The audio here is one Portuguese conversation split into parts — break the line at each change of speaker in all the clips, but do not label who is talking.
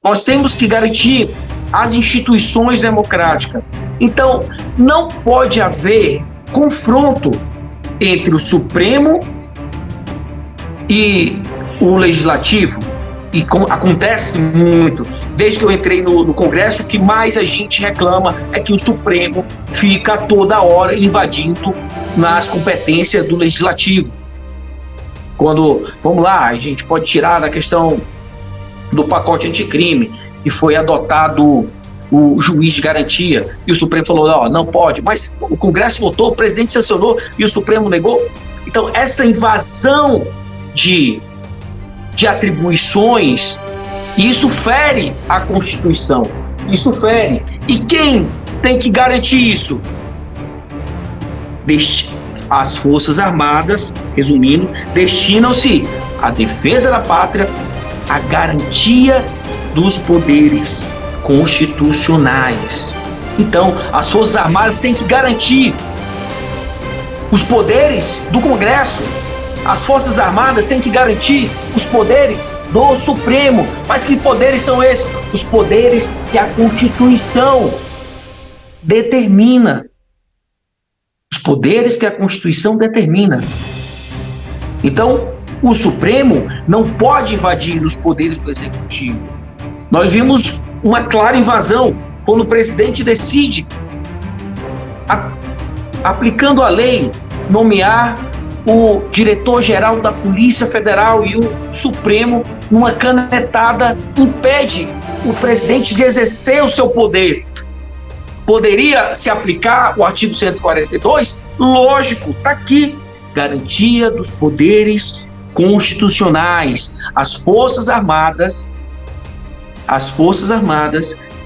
Nós temos que garantir as instituições democráticas. Então, não pode haver confronto entre o Supremo e o Legislativo. E acontece muito, desde que eu entrei no Congresso, o que mais a gente reclama é que o Supremo fica toda hora invadindo nas competências do Legislativo. Quando, vamos lá, a gente pode tirar da questão do pacote anticrime, que foi adotado o juiz de garantia, e o Supremo falou, não pode, mas o Congresso votou, o presidente sancionou e o Supremo negou. Então, essa invasão de atribuições, isso fere a Constituição, isso fere. E quem tem que garantir isso? As Forças Armadas, resumindo, destinam-se à defesa da pátria, à garantia dos poderes constitucionais. Então, as Forças Armadas têm que garantir os poderes do Congresso. As Forças Armadas têm que garantir os poderes do Supremo. Mas que poderes são esses? Os poderes que a Constituição determina. Os poderes que a Constituição determina. Então, o Supremo não pode invadir os poderes do Executivo. Nós vimos uma clara invasão quando o presidente decide, aplicando a lei, nomear o diretor-geral da Polícia Federal, e o Supremo, numa canetada, impede o presidente de exercer o seu poder. Poderia se aplicar o artigo 142? Lógico, está aqui. Garantia dos poderes constitucionais. As Forças Armadas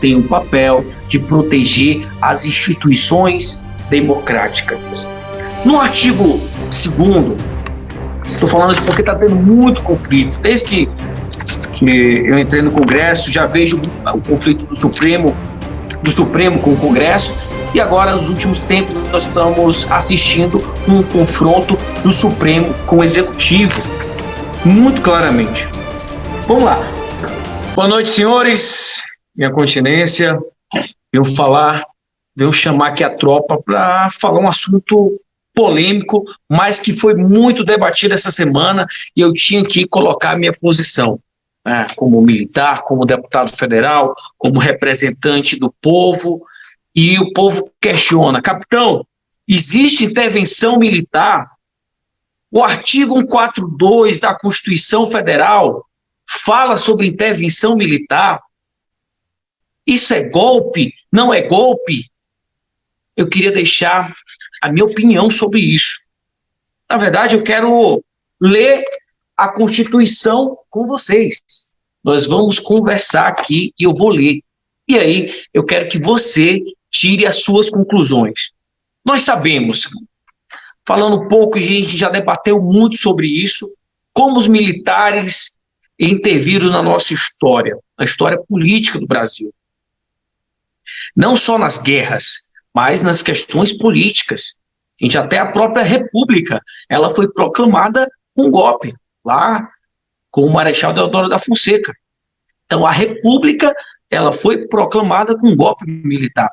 têm o papel de proteger as instituições democráticas. No artigo 2º, estou falando isso porque está tendo muito conflito. Desde que eu entrei no Congresso, já vejo o conflito do Supremo com o Congresso, e agora, nos últimos tempos, nós estamos assistindo um confronto do Supremo com o Executivo, muito claramente. Vamos lá. Boa noite, senhores. Minha continência, veio chamar aqui a tropa para falar um assunto polêmico, mas que foi muito debatido essa semana, e eu tinha que colocar a minha posição, como militar, como deputado federal, como representante do povo, e o povo questiona: capitão, existe intervenção militar? O artigo 142 da Constituição Federal fala sobre intervenção militar. Isso é golpe? Não é golpe? Eu queria deixar a minha opinião sobre isso. Na verdade, eu quero ler a Constituição com vocês. Nós vamos conversar aqui e eu vou ler. E aí, eu quero que você tire as suas conclusões. Nós sabemos, falando um pouco, a gente já debateu muito sobre isso, como os militares interviram na nossa história, na história política do Brasil. Não só nas guerras, mas nas questões políticas. Até a própria República, ela foi proclamada com um golpe, lá com o Marechal Deodoro da Fonseca. Então, a República, ela foi proclamada com um golpe militar.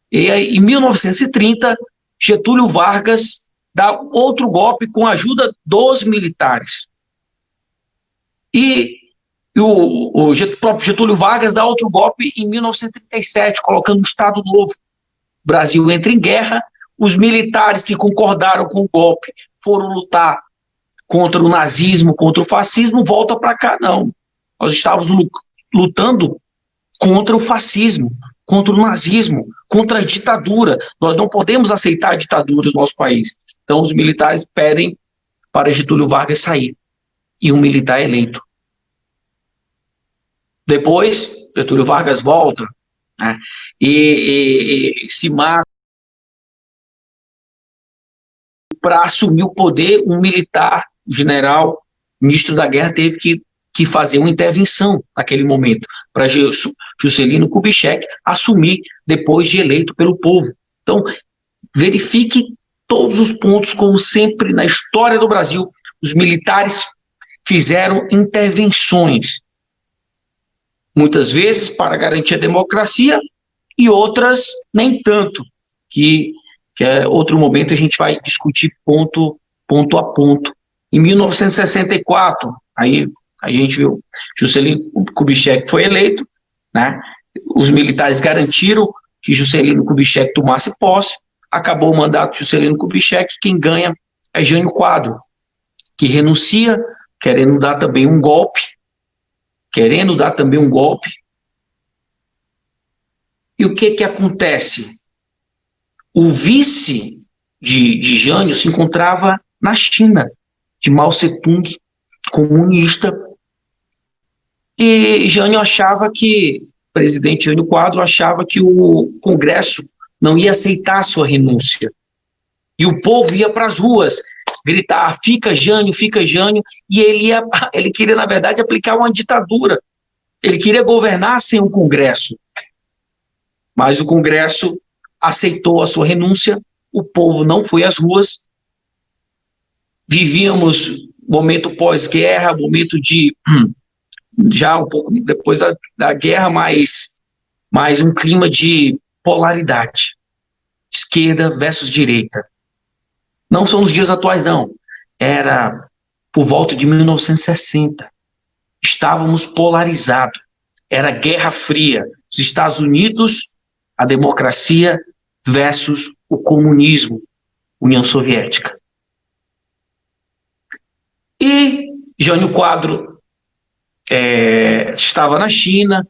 E aí, em 1930, Getúlio Vargas dá outro golpe com a ajuda dos militares. E o próprio Getúlio Vargas dá outro golpe em 1937, colocando um Estado Novo. O Brasil entra em guerra, os militares que concordaram com o golpe foram lutar contra o nazismo, contra o fascismo, volta para cá, não. Nós estávamos lutando contra o fascismo, contra o nazismo, contra a ditadura. Nós não podemos aceitar a ditadura no nosso país. Então os militares pedem para Getúlio Vargas sair, e um militar é eleito. Depois, Getúlio Vargas volta, e se mata. Para assumir o poder, um militar, o general, ministro da guerra, teve que fazer uma intervenção naquele momento, para Juscelino Kubitschek assumir depois de eleito pelo povo. Então, verifique todos os pontos, como sempre na história do Brasil, os militares fizeram intervenções muitas vezes para garantir a democracia, e outras nem tanto, que é outro momento a gente vai discutir ponto a ponto. Em 1964, aí a gente viu Juscelino Kubitschek foi eleito, né? Os militares garantiram que Juscelino Kubitschek tomasse posse, acabou o mandato de Juscelino Kubitschek, quem ganha é Jânio Quadros, que renuncia, querendo dar também um golpe, E o que acontece? O vice de Jânio se encontrava na China, de Mao Tse-tung, comunista, e Jânio achava que, o presidente Jânio Quadros achava que o Congresso não ia aceitar a sua renúncia. E o povo ia para as ruas gritar, fica Jânio, e ele queria, na verdade, aplicar uma ditadura. Ele queria governar sem o Congresso. Mas o Congresso aceitou a sua renúncia, o povo não foi às ruas, vivíamos momento pós-guerra, momento de, já um pouco depois da guerra, mais um clima de polaridade, esquerda versus direita. Não são nos dias atuais, não. Era por volta de 1960. Estávamos polarizados. Era Guerra Fria. Os Estados Unidos, a democracia versus o comunismo, União Soviética. E Jânio Quadros estava na China,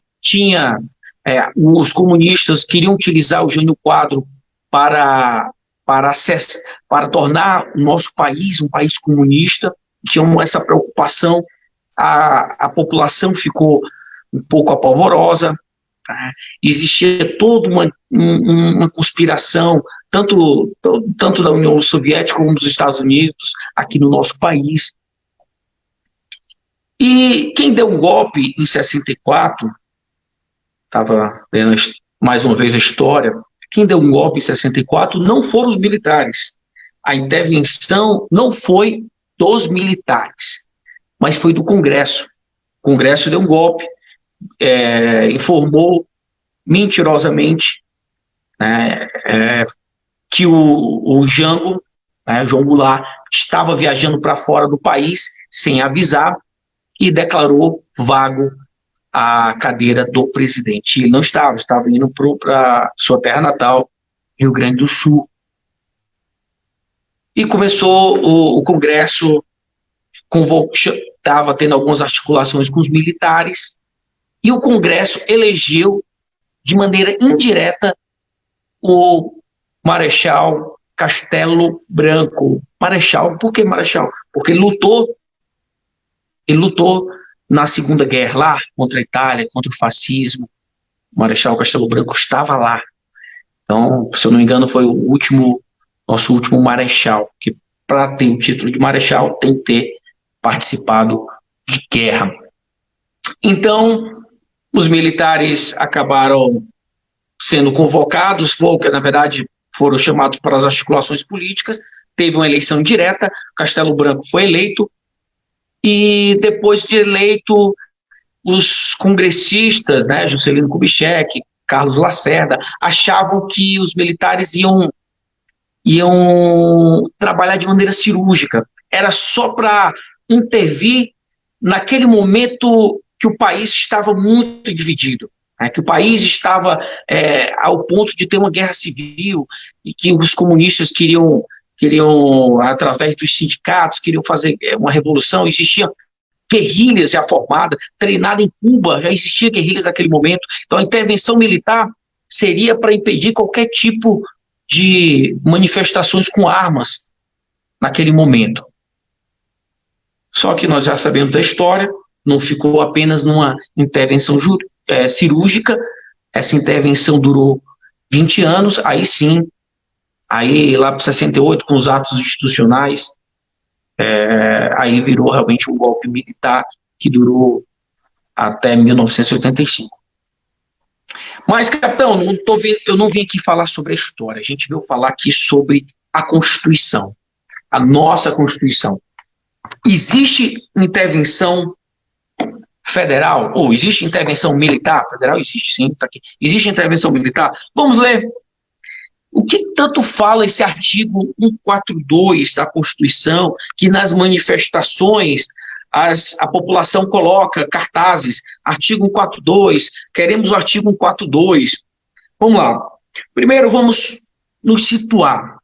os comunistas queriam utilizar o Jânio Quadros para tornar o nosso país um país comunista, tinham essa preocupação, a população ficou um pouco apavorosa, tá? Existia toda uma conspiração, tanto da União Soviética como dos Estados Unidos, aqui no nosso país. E quem deu um golpe em 64, estava vendo mais uma vez a história, quem deu um golpe em 64 não foram os militares. A intervenção não foi dos militares, mas foi do Congresso. O Congresso deu um golpe, informou mentirosamente, né, que o Jango, João Goulart, estava viajando para fora do país sem avisar e declarou vago a cadeira do presidente. Ele não estava indo para sua terra natal, Rio Grande do Sul. E começou o Congresso, estava tendo algumas articulações com os militares, e o Congresso elegeu de maneira indireta o Marechal Castelo Branco. Marechal, por que Marechal? Porque ele lutou na Segunda Guerra lá, contra a Itália, contra o fascismo. O Marechal Castelo Branco estava lá. Então, se eu não me engano, foi nosso último marechal, que para ter o título de marechal tem que ter participado de guerra. Então, os militares acabaram sendo convocados, que na verdade foram chamados para as articulações políticas, teve uma eleição direta, Castelo Branco foi eleito, e depois de eleito, os congressistas, né, Juscelino Kubitschek, Carlos Lacerda, achavam que os militares iam trabalhar de maneira cirúrgica. Era só para intervir naquele momento que o país estava muito dividido, né, que o país estava ao ponto de ter uma guerra civil e que os comunistas queriam, através dos sindicatos, queriam fazer uma revolução. Existiam guerrilhas já formadas, treinada em Cuba, já existia guerrilhas naquele momento. Então a intervenção militar seria para impedir qualquer tipo de manifestações com armas naquele momento. Só que nós já sabemos da história, não ficou apenas numa intervenção cirúrgica, essa intervenção durou 20 anos, aí sim, aí lá para 68, com os atos institucionais, aí virou realmente um golpe militar que durou até 1985. Mas, capitão, eu não vim aqui falar sobre a história, a gente veio falar aqui sobre a Constituição, a nossa Constituição. Existe intervenção federal? Ou existe intervenção militar? Federal existe, sim, está aqui. Existe intervenção militar? Vamos ler. O que tanto fala esse artigo 142 da Constituição, que nas manifestações a população coloca cartazes, artigo 142, queremos o artigo 142. Vamos lá. Primeiro vamos nos situar.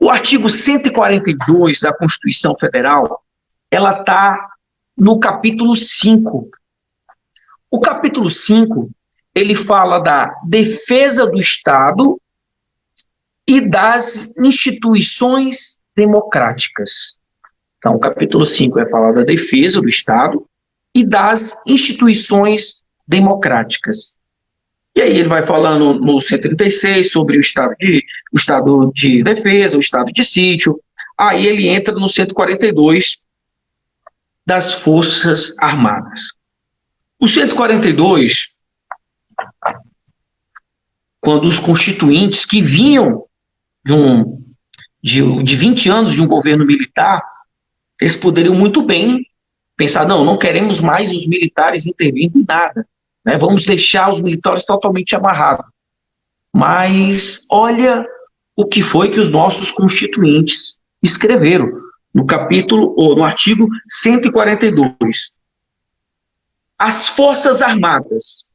O artigo 142 da Constituição Federal, ela está no capítulo 5. O capítulo 5, ele fala da defesa do Estado e das instituições democráticas. Então, o capítulo 5 é falar da defesa do Estado e das instituições democráticas. E aí ele vai falando no 136 sobre o estado de defesa, o estado de sítio. Aí ele entra no 142 das Forças Armadas. O 142, quando os constituintes que vinham de 20 anos de um governo militar, eles poderiam muito bem pensar, não queremos mais os militares intervindo em nada. Né, vamos deixar os militares totalmente amarrados. Mas olha o que foi que os nossos constituintes escreveram no capítulo, ou no artigo 142. As Forças Armadas,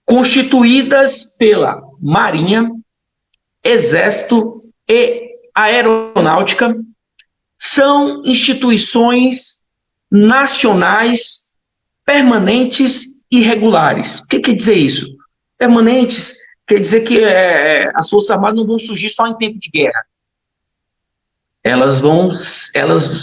constituídas pela Marinha, Exército e Aeronáutica, são instituições nacionais permanentes e regulares. O que quer dizer isso? Permanentes quer dizer que as Forças Armadas não vão surgir só em tempo de guerra. Elas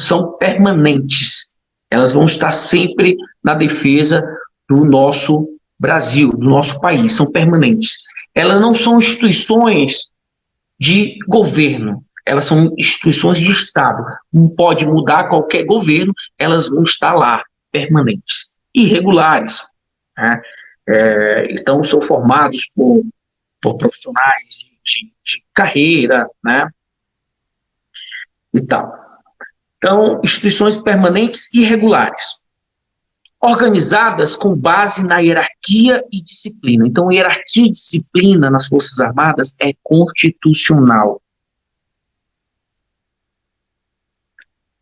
são permanentes. Elas vão estar sempre na defesa do nosso Brasil, do nosso país. São permanentes. Elas não são instituições de governo. Elas são instituições de Estado. Não pode mudar qualquer governo, elas vão estar lá, permanentes. Irregulares. Né? Então, são formados por profissionais de carreira, né? E tal. Então, instituições permanentes e regulares, organizadas com base na hierarquia e disciplina. Então, hierarquia e disciplina nas Forças Armadas é constitucional.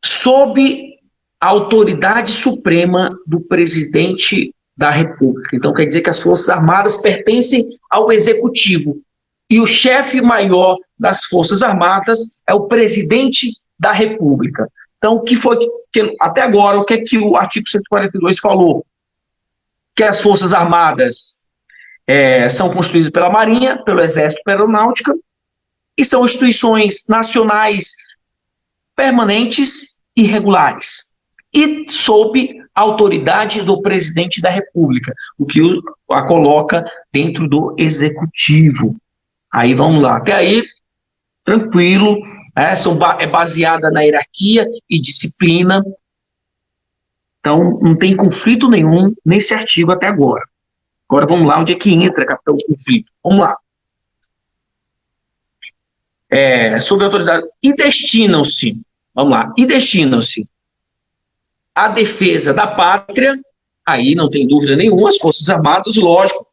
Sob a autoridade suprema do presidente da República. Então, quer dizer que as Forças Armadas pertencem ao Executivo. E o chefe maior das Forças Armadas é o presidente da República. Então, o que foi que até agora, o que é que o artigo 142 falou? Que as Forças Armadas são constituídas pela Marinha, pelo Exército, pela Aeronáutica, e são instituições nacionais permanentes e regulares. E sob a autoridade do presidente da República, o que a coloca dentro do Executivo. Aí vamos lá. Até aí, tranquilo, é baseada na hierarquia e disciplina. Então, não tem conflito nenhum nesse artigo até agora. Agora vamos lá, onde é que entra, capitão, o conflito? Vamos lá. Sob a autoridade. E destinam-se, vamos lá, a defesa da pátria, aí não tem dúvida nenhuma, as Forças Armadas, lógico,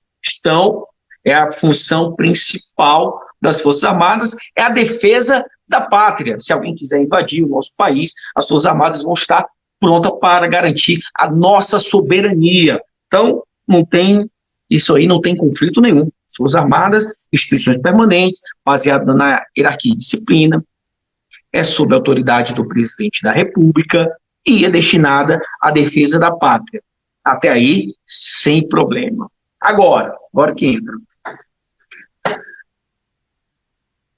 é a função principal das Forças Armadas, é a defesa da pátria. Se alguém quiser invadir o nosso país, as Forças Armadas vão estar prontas para garantir a nossa soberania. Então, isso aí não tem conflito nenhum. As Forças Armadas, instituições permanentes, baseadas na hierarquia e disciplina, é sob a autoridade do presidente da República, e é destinada à defesa da pátria. Até aí, sem problema. Agora que entra.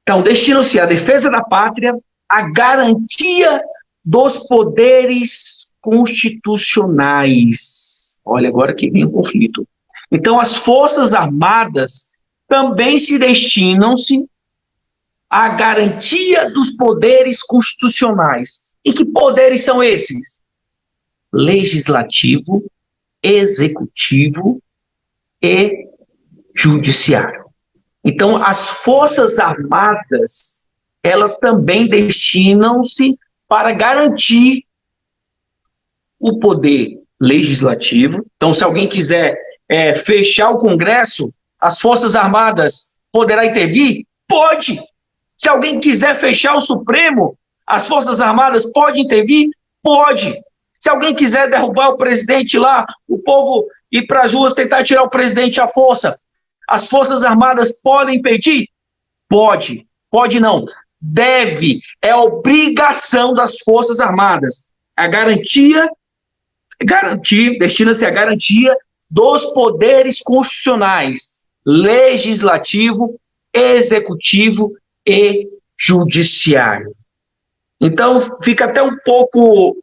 Então, destinam-se à defesa da pátria, à garantia dos poderes constitucionais. Olha, agora que vem o conflito. Então, as Forças Armadas também se destinam-se à garantia dos poderes constitucionais. E que poderes são esses? Legislativo, executivo e judiciário. Então, as Forças Armadas, elas também destinam-se para garantir o poder legislativo. Então, se alguém quiser fechar o Congresso, as Forças Armadas poderá intervir? Pode. Se alguém quiser fechar o Supremo, as Forças Armadas podem intervir? Pode. Se alguém quiser derrubar o presidente lá, o povo ir para as ruas tentar tirar o presidente à força, as Forças Armadas podem impedir? Pode. Pode não. Deve. É obrigação das Forças Armadas. Destina-se à garantia dos poderes constitucionais, legislativo, executivo e judiciário. Então, fica até um pouco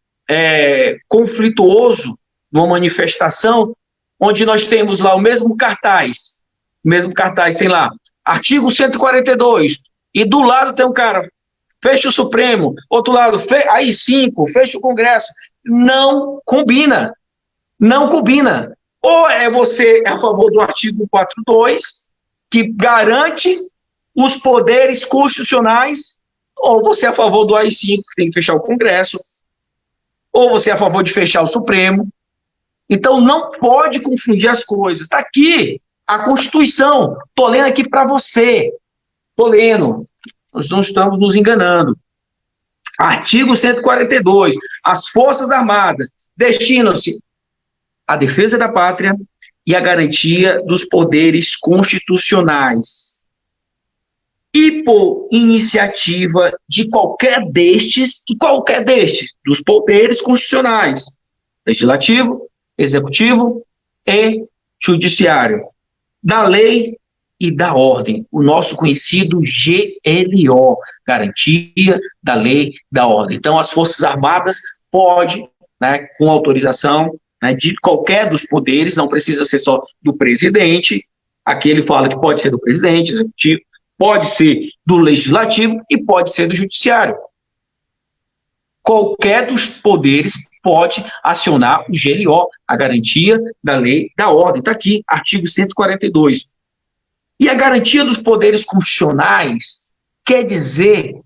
conflituoso numa manifestação onde nós temos lá o mesmo cartaz tem lá, artigo 142, e do lado tem um cara, fecha o Supremo, outro lado, AI-5, fecha o Congresso. Não combina. Não combina. Ou você é a favor do artigo 142, que garante os poderes constitucionais, ou você é a favor do AI-5, que tem que fechar o Congresso, ou você é a favor de fechar o Supremo. Então, não pode confundir as coisas. Está aqui a Constituição. Estou lendo aqui para você. Estou lendo. Nós não estamos nos enganando. Artigo 142. As Forças Armadas destinam-se à defesa da pátria e à garantia dos poderes constitucionais. E por iniciativa de qualquer destes, dos poderes constitucionais, legislativo, executivo e judiciário, da lei e da ordem, o nosso conhecido GLO, Garantia da Lei e da Ordem. Então, as Forças Armadas podem, com autorização de qualquer dos poderes, não precisa ser só do presidente, aqui ele fala que pode ser do presidente, executivo, pode ser do legislativo e pode ser do judiciário. Qualquer dos poderes pode acionar o GLO, a Garantia da Lei e da Ordem. Está aqui, artigo 142. E a garantia dos poderes constitucionais quer dizer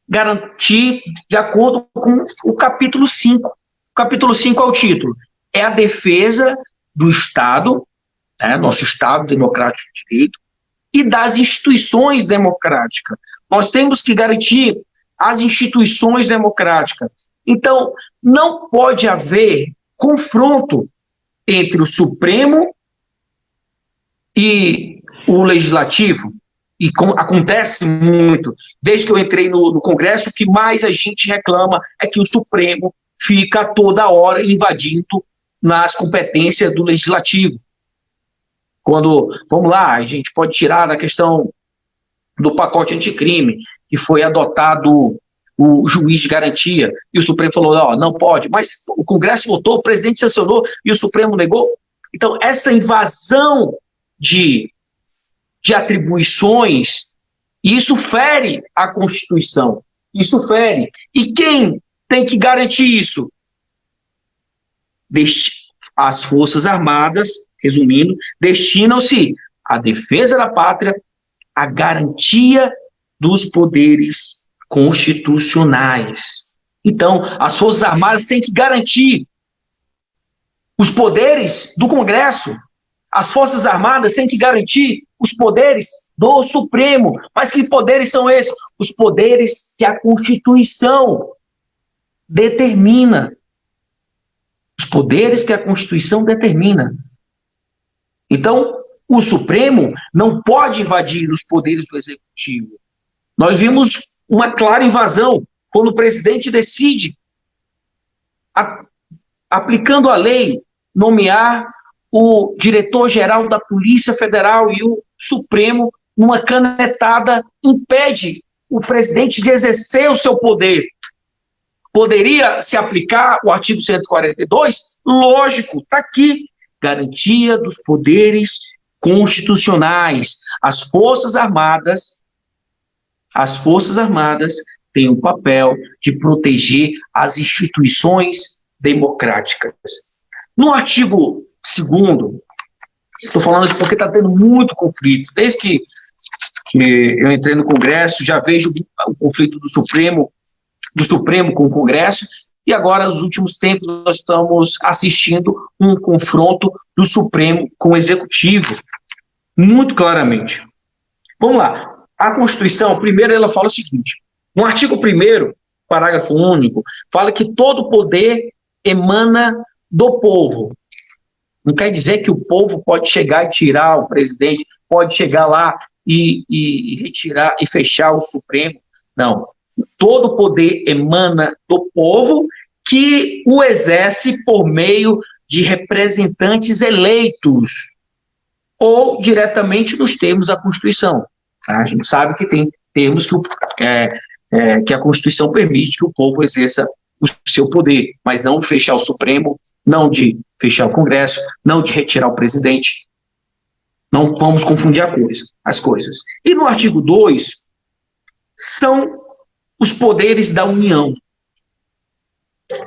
garantir de acordo com o capítulo 5. O capítulo 5 é o título. É a defesa do Estado, nosso Estado democrático de direito, e das instituições democráticas. Nós temos que garantir as instituições democráticas. Então, não pode haver confronto entre o Supremo e o Legislativo, e acontece muito, desde que eu entrei no Congresso, o que mais a gente reclama é que o Supremo fica toda hora invadindo nas competências do Legislativo. Quando, vamos lá, a gente pode tirar a questão do pacote anticrime, que foi adotado o juiz de garantia, e o Supremo falou, não pode, mas o Congresso votou, o presidente sancionou e o Supremo negou. Então, essa invasão de atribuições, isso fere a Constituição, isso fere. E quem tem que garantir isso? As Forças Armadas, resumindo, destinam-se à defesa da pátria, à garantia dos poderes constitucionais. Então, as Forças Armadas têm que garantir os poderes do Congresso. As Forças Armadas têm que garantir os poderes do Supremo. Mas que poderes são esses? Os poderes que a Constituição determina. Os poderes que a Constituição determina. Então, o Supremo não pode invadir os poderes do Executivo. Nós vimos uma clara invasão quando o presidente decide, aplicando a lei, nomear o diretor-geral da Polícia Federal, e o Supremo, numa canetada, impede o presidente de exercer o seu poder. Poderia se aplicar o artigo 142? Lógico, está aqui. Garantia dos poderes constitucionais. As Forças Armadas têm o papel de proteger as instituições democráticas. No artigo 2º, estou falando de porque está tendo muito conflito. Desde que eu entrei no Congresso, já vejo o conflito do Supremo com o Congresso, e agora, nos últimos tempos, nós estamos assistindo um confronto do Supremo com o Executivo, muito claramente. Vamos lá. A Constituição, primeiro, ela fala o seguinte: no artigo 1º, parágrafo único, fala que todo poder emana do povo. Não quer dizer que o povo pode chegar e tirar o presidente, pode chegar lá e retirar e fechar o Supremo. Não. Todo poder emana do povo, que o exerce por meio de representantes eleitos ou diretamente nos termos da Constituição. A gente sabe que tem termos que a Constituição permite que o povo exerça o seu poder, mas não de fechar o Supremo, não de fechar o Congresso, não de retirar o presidente. Não vamos confundir as coisas. E no artigo 2, são os poderes da União.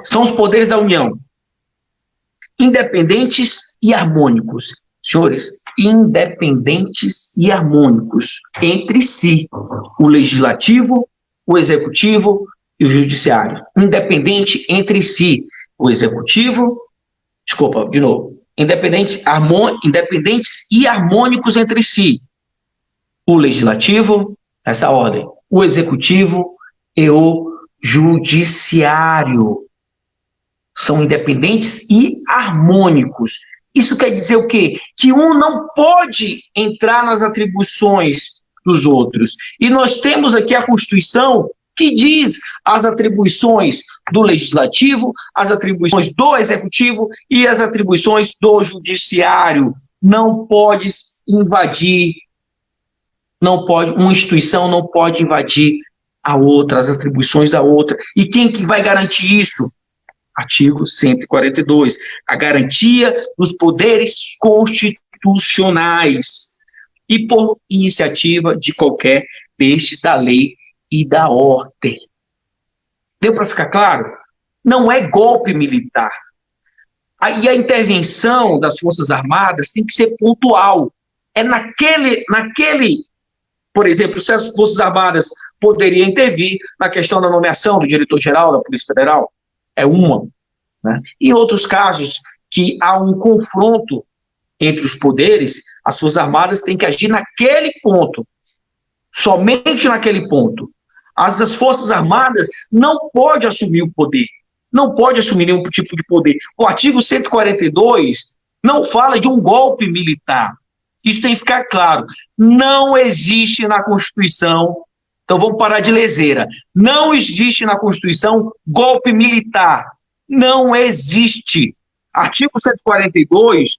São os poderes da União, independentes e harmônicos. Senhores, independentes e harmônicos entre si. O Legislativo, o Executivo e o Judiciário. Independente entre si. O Executivo, independentes e harmônicos entre si. O Legislativo, essa ordem, o Executivo e o Judiciário. São independentes e harmônicos. Isso quer dizer o quê? Que um não pode entrar nas atribuições dos outros. E nós temos aqui a Constituição que diz as atribuições do Legislativo, as atribuições do Executivo e as atribuições do Judiciário. Não pode invadir, uma instituição não pode invadir a outra, as atribuições da outra. E quem que vai garantir isso? Artigo 142, a garantia dos poderes constitucionais e por iniciativa de qualquer destes da lei e da ordem. Deu para ficar claro? Não é golpe militar. Aí a intervenção das Forças Armadas tem que ser pontual. É naquele, por exemplo, se as Forças Armadas poderiam intervir na questão da nomeação do diretor-geral da Polícia Federal, é uma. Né? Em outros casos, que há um confronto entre os poderes, as Forças Armadas têm que agir naquele ponto, somente naquele ponto. As Forças Armadas não podem assumir o poder, não pode assumir nenhum tipo de poder. O artigo 142 não fala de um golpe militar. Isso tem que ficar claro. Não existe na Constituição, então vamos parar de leseira, não existe na Constituição golpe militar. Não existe. Artigo 142,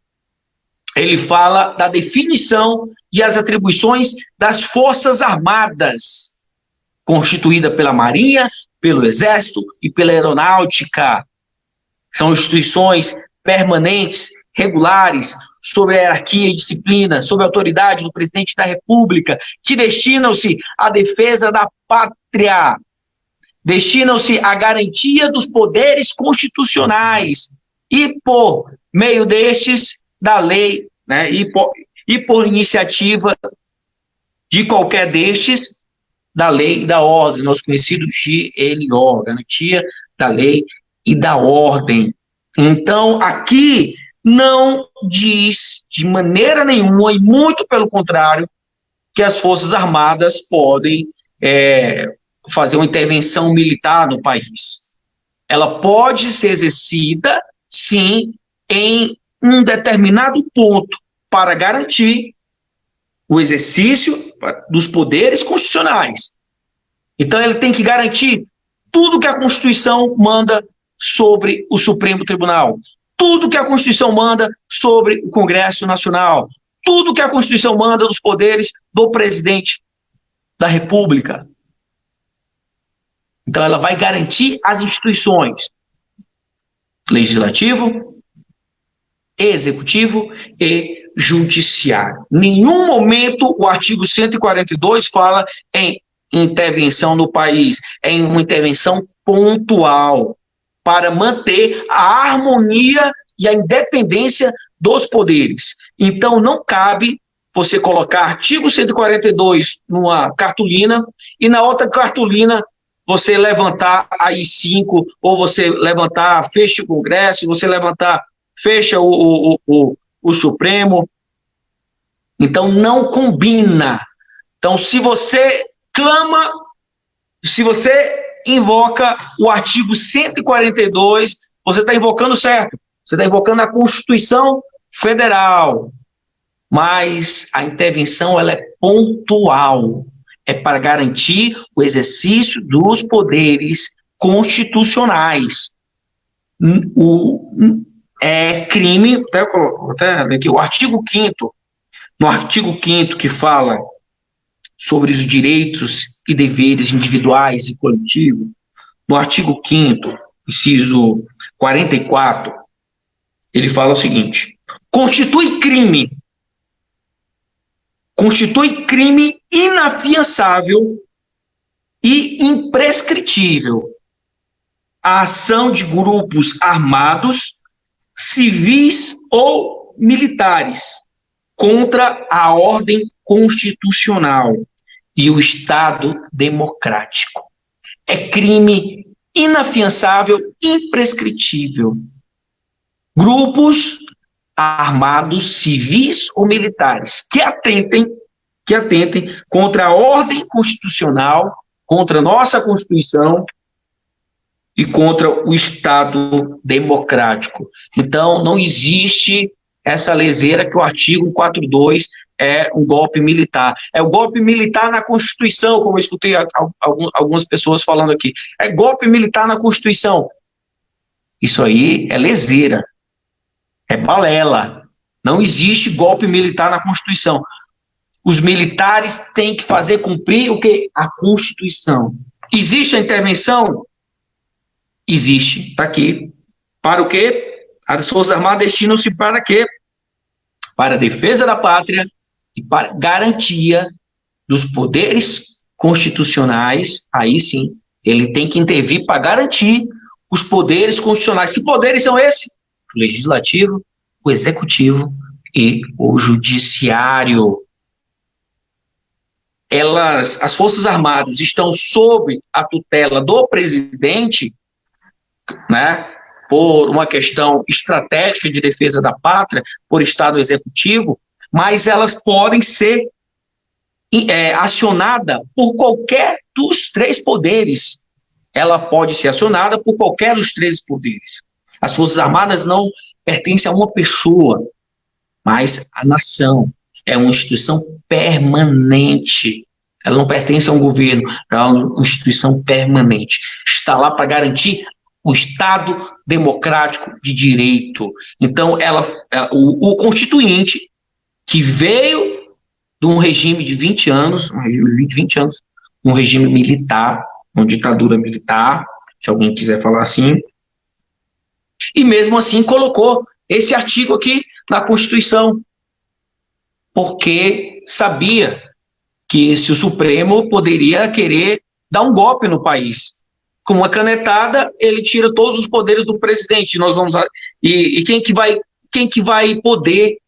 ele fala da definição e as atribuições das Forças Armadas, constituída pela Marinha, pelo Exército e pela Aeronáutica. São instituições permanentes, regulares, sob a hierarquia e disciplina, sob a autoridade do presidente da República, que destinam-se à defesa da pátria, destinam-se à garantia dos poderes constitucionais e, por meio destes, da lei, né, e por iniciativa de qualquer destes, da lei e da ordem, nosso conhecido GLO, garantia da lei e da ordem. Então, aqui não diz de maneira nenhuma, e muito pelo contrário, que as Forças Armadas podem fazer uma intervenção militar no país. Ela pode ser exercida, sim, em um determinado ponto, para garantir o exercício dos poderes constitucionais. Então, ele tem que garantir tudo que a Constituição manda sobre o Supremo Tribunal, tudo que a Constituição manda sobre o Congresso Nacional, tudo que a Constituição manda dos poderes do presidente da República. Então, ela vai garantir as instituições legislativo, executivo e judiciário. Em nenhum momento o artigo 142 fala em intervenção no país, em uma intervenção pontual para manter a harmonia e a independência dos poderes. Então, não cabe você colocar artigo 142 numa cartolina e na outra cartolina você levantar a I5, ou você levantar, fecha o Congresso, você levantar, fecha o Supremo. Então, não combina. Então, se você clama, se você invoca o artigo 142, você está invocando certo. Você está invocando a Constituição Federal. Mas a intervenção ela é pontual. É para garantir o exercício dos poderes constitucionais. É crime, até aqui, o artigo 5º, no artigo 5º que fala sobre os direitos e deveres individuais e coletivos, no artigo 5º, inciso 44, ele fala o seguinte: constitui crime inafiançável e imprescritível a ação de grupos armados, civis ou militares contra a ordem constitucional e o Estado democrático. É crime inafiançável, imprescritível. Grupos armados, civis ou militares que atentem contra a ordem constitucional, contra a nossa Constituição e contra o Estado democrático. Então, não existe essa leseira que o artigo 42 é um golpe militar. É o golpe militar na Constituição, como eu escutei algumas pessoas falando aqui. É golpe militar na Constituição. Isso aí é leseira, é balela. Não existe golpe militar na Constituição. Os militares têm que fazer cumprir o que? A Constituição. Existe a intervenção? Existe. Está aqui. Para o quê? As Forças Armadas destinam-se para quê? Para a defesa da pátria e para garantia dos poderes constitucionais. Aí sim, ele tem que intervir para garantir os poderes constitucionais. Que poderes são esses? O legislativo, o executivo e o judiciário. As Forças Armadas estão sob a tutela do presidente, né, por uma questão estratégica de defesa da pátria, por Estado executivo, mas elas podem ser acionadas por qualquer dos três poderes. Ela pode ser acionada por qualquer dos três poderes. As Forças Armadas não pertencem a uma pessoa, mas à nação. É uma instituição permanente. Ela não pertence a um governo, é uma instituição permanente. Está lá para garantir o Estado democrático de direito. Então, o Constituinte, que veio de um regime de 20 anos, um regime militar, uma ditadura militar, se alguém quiser falar assim, e mesmo assim colocou esse artigo aqui na Constituição, porque sabia que se o Supremo poderia querer dar um golpe no país. Com uma canetada, ele tira todos os poderes do presidente. Nós vamos e quem que vai poder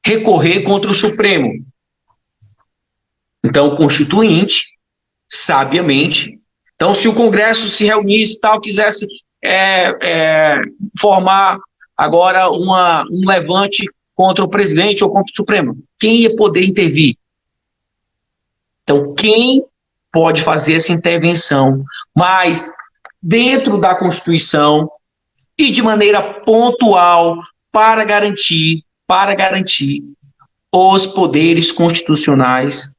recorrer contra o Supremo? Então, o Constituinte, sabiamente. Então, se o Congresso se reunisse, tal, quisesse formar agora um levante contra o presidente ou contra o Supremo, quem ia poder intervir? Então, quem pode fazer essa intervenção, mas dentro da Constituição e de maneira pontual para garantir os poderes constitucionais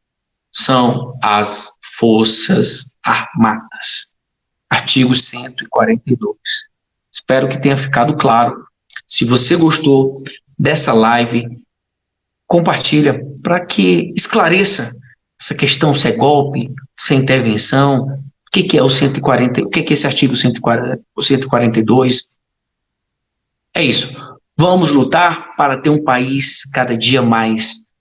são as Forças Armadas. Artigo 142. Espero que tenha ficado claro. Se você gostou dessa live, compartilha para que esclareça essa questão, se é golpe, se é intervenção, o que é o 140, o que é esse artigo 142. É isso. Vamos lutar para ter um país cada dia mais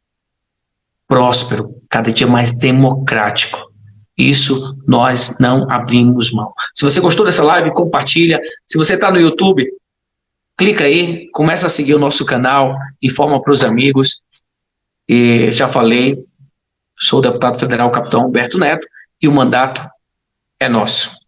próspero, cada dia mais democrático. Isso nós não abrimos mão. Se você gostou dessa live, compartilha. Se você está no YouTube, clica aí, começa a seguir o nosso canal, informa para os amigos. E já falei, sou o deputado federal Capitão Humberto Neto, e o mandato é nosso.